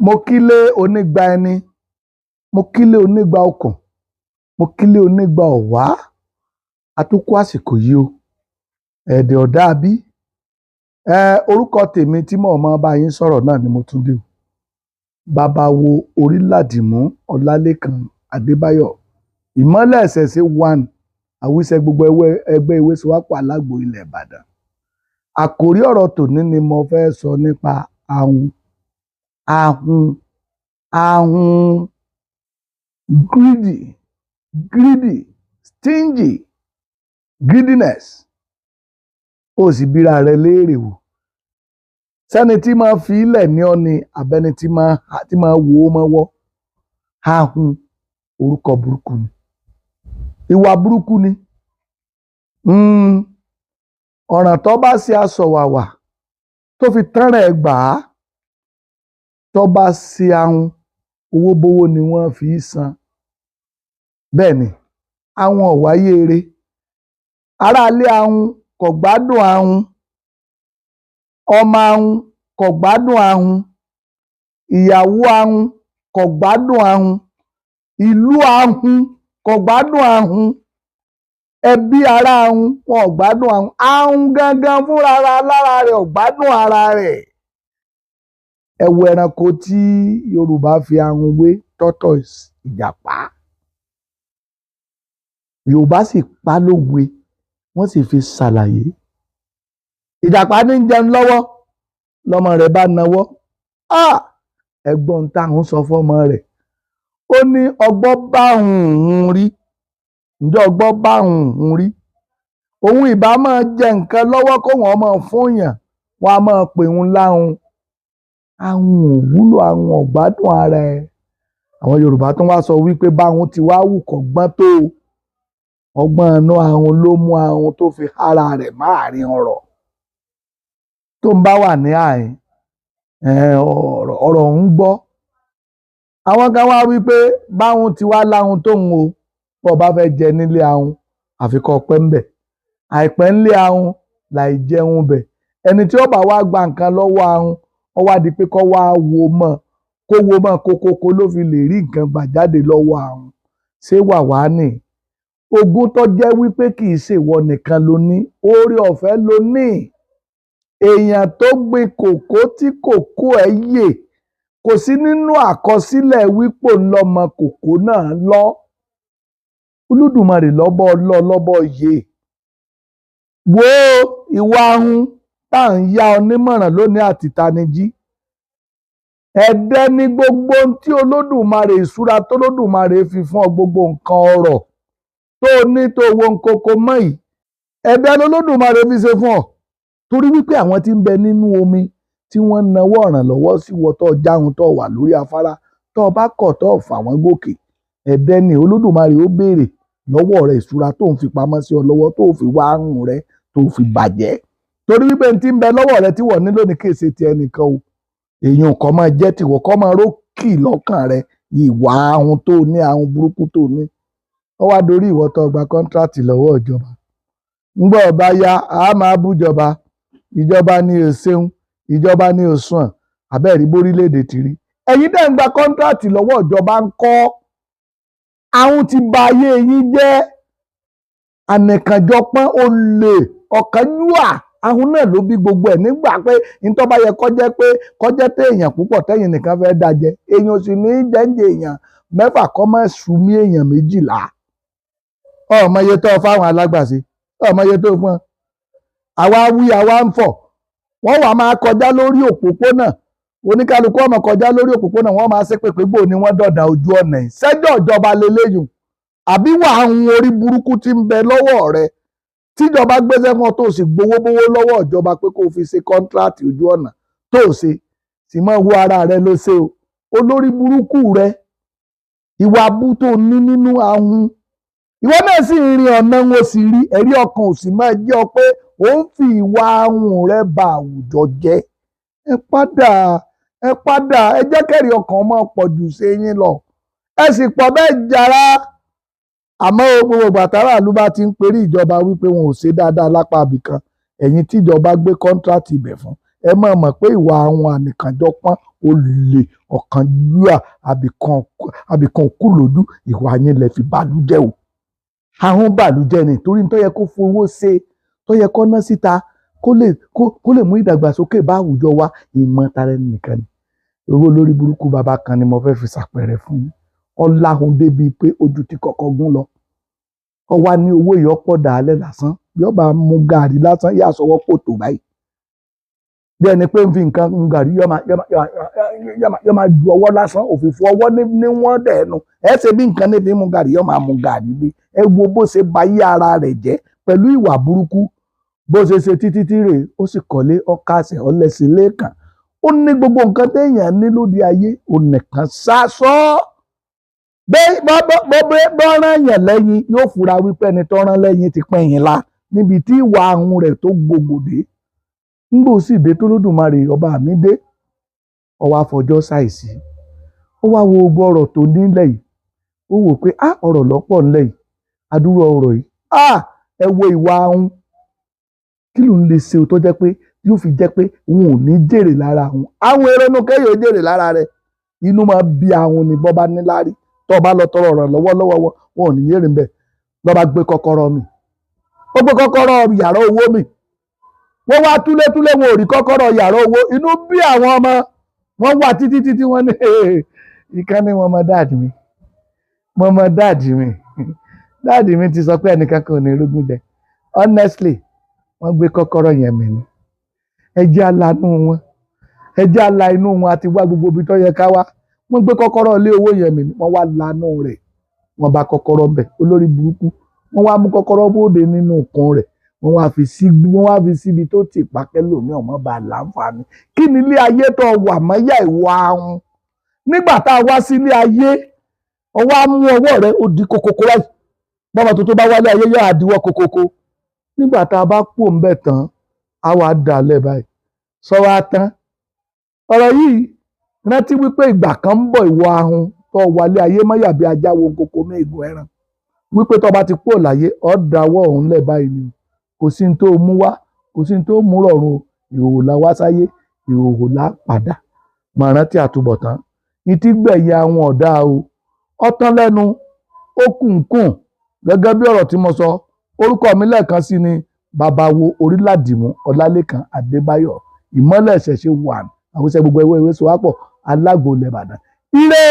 mo kílé onígba ẹni, mo kílé onígba ọkàn, mo kílé onígba ọ̀wá, àtúkú àsìkò yìí o, ẹ̀dẹ̀ ọ̀dá bí. Orúkọ tèmi tí mo máa bá yín sọ̀rọ̀ náà ni mo tún dé o. Babawo Oríládìmú Ọlálékan Adébáyọ̀, ìmọ́lẹ̀ ìṣẹ̀ṣe one, àwíṣẹ gbogbo ẹgbẹ́ ìwé sowápọ̀ alágbo ilẹ̀ Ìbàdàn. Àkòrí ọ̀rọ̀ tòní ni mo fẹ́ sọ nípa ahun. Ahun, greedy, stingy, greediness. Ó sì bíra rẹ léèrè wò. Sẹ́ni tí máa fi ilẹ̀ ní ọ ni àbẹ́ni tí máa wò ó mọ́wọ́. Ahun, orúkọ burúkú ni. Ìwà burúkú ni. Ọ̀ràn tó bá ṣe aṣọ wàwà tó fi tẹ́rẹ̀ gbà á, tó bá ṣe ahun, owó bówó ni wọ́n fi san. Bẹ́ẹ̀ ni, ahun ọ̀wáyé eré. Aráalé ahun kò gbádùn ahun. Ọmọ ahun kò gbádùn ahun. Ìyàwó ahun kò gbádùn ahun. Ìlú ahun kò gbádùn ahun. Ẹbí ará ahun wọn ò gbádùn ahun. Ahun gangan fúnra lára rẹ̀ ò gbádùn ara rẹ̀. Ẹ wo ẹranko tí Yorùbá fi ahun wé, tortoise, ìjàpá. Yorùbá sì pa lówe, wọ́n sì fi ṣàlàyé. Ìjàpá ní jẹun lọ́wọ́, lọ́mọ rẹ̀ bá nawọ́. Ẹ̀gbọ́n táhun sọ fọ́mọ rẹ̀. Ó ní ọgbọ́ bá hùn rí. Ǹjẹ́ ọgbọ́ bá hùn rí? Òun ìbá máa jẹ nǹkan lọ́wọ́ kó wọ́n máa fún yàn, wọ́n á máa pè òun láhun. Ahun ò wúlò, ahun ò gbádùn ara ẹ̀. Àwọn Yorùbá tún wá sọ wípé báhun ti wá wù kọ́ gbọ́n tó, ọgbọ́n inú ahun ló mú ahun tó fi hárà rẹ̀ máàrin ọ̀rọ̀. Tó ń bá wà ní àyín, ọ̀rọ̀ ń gbọ́. Àwọn kan wá wípé báhun ti wá láhun tóun o, bó bá fẹ́ jẹ nílé ahun, àfi kó pẹ́ ńbẹ̀. Àìpẹ́ ńlé ahun láì jẹun bẹ̀. Ẹni tí ó bá wá gba nǹkan lọ́wọ́ ahun, ó wá di pé kó wá wo mọ́ kókókó ló fi lè rí nǹkan gbà jáde lọ́wọ́ ahun. Ṣé wà wá nì? Ogún tó jẹ́ wípé kì í ṣèwọ nìkan ló ní, oore ọ̀fẹ́ ló ní. Èèyàn tó gbin kòkó tí kòkó ẹ̀ yè, kò sí nínú àkọsílẹ̀ wípò ńlọmọ kòkó náà lọ. Olódùmarè lọ́bọ̀ yè. Wo ìwà ahun tá à ń yá ọ nímọ̀ràn lónìí àti tanijí. Ẹ̀dẹ́ ní gbogbo tí Olódùmarè, ìṣúra tó Olódùmarè fi fún ọ, gbogbo nǹkan ọrọ̀ tó ní tó wo nkoko mọ́ yìí, ẹ̀dẹ́ l'Olódùmarè fi ṣe fún ọ. Torí wípé àwọn tí ń bẹ nínú omi tí wọ́n nawọ́ ìrànlọ́wọ́ sí wọ tó jáhun tó wà lórí afárá, tó bá kọ̀ tó fà wọ́n gòkè, ẹ̀dẹ́ ni Olódùmarè ó béèrè lọ́wọ́ rẹ̀ ìṣúra tó ń fi pamọ́ sí ọ lọ́wọ́, tó fi wá ahun rẹ tó fi bàjẹ́. Torí wípé tí ń bẹ lọ́wọ́ rẹ tí wọ́n nílò ní kì í ṣe ti ẹnìkan o. Èèyàn kọ́ máa jẹ́ tìwọ́, kọ́ máa rókì lọ́kàn rẹ ìwà ahun tó ní, ahun burúkú tó ní. Ó wá dorí ìwọ tó gba kọ́ńtrátì lọ́wọ́ ìjọba. Ńgbọ́ ọba ya, a máa bújọba. Ìjọba ni ò ṣeun, ìjọba ni ò sùn, àbẹ́ẹ̀rí bórílẹ̀-èdè ti rí. Ẹ̀yin dẹ̀ ń gba kọ́ńtrátì lọ́wọ́ ìjọba ń kọ́. Ahun ti ba ayé yín jẹ́. Ànìkànjọpọ́n, olè, ọ̀kánjúà, ahun náà ló bí gbogbo ẹ̀. Nígbà pé ìtọ́ bá yẹ kọjẹ́ tẹ èèyàn púpọ̀ tẹ́yìn nìkan fẹ́ dájẹ́. Èèyàn sì ní jẹ́ǹjẹ́ èèyàn mẹ́fà kọ́ mọ́ sùnmí èèyàn 12. Ọmọ iye tó fáwọn alágbàṣe, ọmọ iye tó fún ọ. Àwa wí, àwa ń fọ̀. Wọ́n wà máa kọjá lórí òpópónà. Oníkálukú ọmọ kọjá lórí òpópónà, wọ́n máa ṣépè pé gbò ni wọ́n dọ̀dà ojú ọ̀nà yìí. Ṣẹ́jọ́ ìjọba leléyùn. Àbí wà ahun orí burúkú tí ń bẹ lọ́wọ́ rẹ, tíjọba gbéṣẹ́ fún ọ tó sì gbowó lọ́wọ́ ìjọba pé kó fi ṣe kọ́ńtrátì ojú ọ̀nà tó ṣe. Sì máa wo ara rẹ ló ṣe o. Olórí burúkú rẹ, ìwà abú tó ní nínú ahun. Ìwọ náà sì ń rin ọ̀nà wọn sì rí, ẹ̀rí ọkàn ò sì máa jẹ́ ọ pé ó ń fi ìwà ahun rẹ ba àwùjọ jẹ́. Ẹ padà, ẹ jẹ́ kẹ́rì ọkàn máa pọ̀ jù ṣe yín lọ. Ẹ sì pọ̀ bẹ́ẹ̀ jàrá. Àmọ́ gbogbo gbàtàrà ló bá ti ń perí ìjọba wípé wọn ò ṣe dáadáa lápá ibìkan, ẹ̀yin tíjọba gbé kọ́ńtrátì ibẹ̀ fún, ẹ máa mọ̀ pé ìwà àwọn ànìkànjọpọ́n, olè, ọ̀kánjúà, àbìkan òkú lójú, ìwà yẹn lẹ fi bàlújẹ́ o. Ahun bàlújẹ́ ni torí tó yẹ kó fowó ṣe, tó yẹ kó ná síta, kó lè mú ìdàgbàsókè bá àwùjọ wa, ìmọ̀ tara ẹni nìkan ni. Owó lórí burúkú bàbá kan ni mo fẹ́ fi ṣàpẹẹrẹ fún yín. Ọláhun débi pé ojú ti kọ́kọ́ gún lọ. Ó wá ní owó yìí ọ̀pọ̀ dàálẹ̀ lásán, yóò bá mú gàrí lásán yà sọ́wọ́ pòtò báyìí. Bí ẹni pé ń fi nǹkan mú gàrí yóò máa ju ọwọ́ lásán, òfìfo ọwọ́ ní wọ́n dẹ̀nu. Ẹ ṣe bí nǹkan níbi mú gàrí yóò máa mú gàrí bí. Ẹ wo bó ṣe ba yí ara rẹ̀ jẹ́ pẹ̀lú ìwà burúkú. Bó ṣe ṣe títí rè, ó sì kọ́lé, ó kásẹ̀, ó lẹ́sìn lẹ́ẹ̀kan. Ó ní gbogbo nǹkan téèyàn ní lóde ayé, òun nìkan sásọ́. Bọ́rán yàn lẹ́yìn yóò fura wípé ẹni tó rán lẹ́yìn ti pẹ́yìn la níbi tí ìwà ahun rẹ̀ tó gbogbogbòdé. Nígbà ó sì dé tó lódùmarè ọba mi dé, ó wá fọjọ́ ṣàìsí. Ó wá wo gbogbo ọ̀rọ̀ tó nílẹ̀ yìí. Ó wò pé ọ̀rọ̀ lọ́pọ̀ nílẹ̀ yìí. Adúrú ọ̀rọ̀ yìí. Ẹ wo ìwà ahun. Kí ló ń lè ṣe tó jẹ́ pé yóò fi jẹ́ pé òun ò ní jèrè lára òun. Àwọn èrònú kẹ́yọ̀ jèrè lára rẹ̀. Inú máa bí ahun ní bọ́ bá níláárí. Tó bá lọ tọrọ ọ̀rọ̀ lọ́wọ́ wọn ò ní yèrè ńbẹ̀. Lọ́ bá gbé kọ́kọ́rọ́ mi. Ó gbé kọ́kọ́rọ́ yàrá owó mi. Wọ́n wá túlétúlé wọn ò rí kọ́kọ́rọ́ yàrá owó. Inú bí àwọn ọmọ. Wọ́n wá títí wọ́n ní ìkan ní wọn mọ dáàdì mi. Mo mọ dáàdì mi. Dáàdì mi ti sọ pé ẹnìkan kan ò ní rógún jẹ. Honestly, wọ́n gbé kọ́kọ́rọ́ yẹn mi ni. Ẹ jẹ́ alanú wọn. Ẹ jẹ́ ala inú wọn àti wá gbogbo ibi tó yẹ ká wá. Wọ́n gbé kọ́kọ́rọ́ ilé owó yẹn mi ni. Wọ́n wá lanú rẹ̀. Wọ́n bá kọ́kọ́rọ́ bẹ̀ olórí burúkú. Wọ́n wá mú kọ́kọ́rọ́ bóde nínú òkun rẹ̀. Wọ́n wá fi síbi tó ti pàkẹ́lò ní ọmọ bá láǹfààní. Kí ni ilé ayé tó wà mọ́yà ìwà ahun? Nígbà tá a wá sí ilé ayé, ó wá mú ọwọ́ rẹ̀ ó di kokoko láì. Bọ́mọ tó bá wálé ayé yóò àdíwọ́ kokoko. Nígbà tá a bá pò ń bẹ̀ tán, a wá dalẹ̀ báyìí. Sọ wá tán. Ọ̀rọ̀ yìí rántí wípé ìgbà kan ń bọ̀ ìwà ahun tó wálé ayé mọ́yà bí ajá wo koko méègùn ẹran. Wípé tó bá ti pò láyé, ó dáwọ́ òun lẹ̀ báyìí ni. Kò sí ní tó mú wá, kò sí ní tó mú rọ̀rùn. Ìhòòhò la wá sáyé, ìhòòhò la padà. Máa rántí àtúbọ̀tán. Ìtí gbẹ̀yìn àwọn ọ̀dà o. Ọ̀tán lẹ́nu, ó kùnkùn. Gẹ́gẹ́ bí ọ̀rọ̀ tí mo sọ, orúkọ mi lẹ́ẹ̀kan sí ni Babawo Oríládìmú Ọlálékan Adébáyọ̀. Ìmọ́lẹ̀ ìṣẹ̀ṣe wà. Àwọn iṣẹ́ gbogbo ewé sowápọ̀ alágbo ilẹ̀ Ìbàdàn. Ire!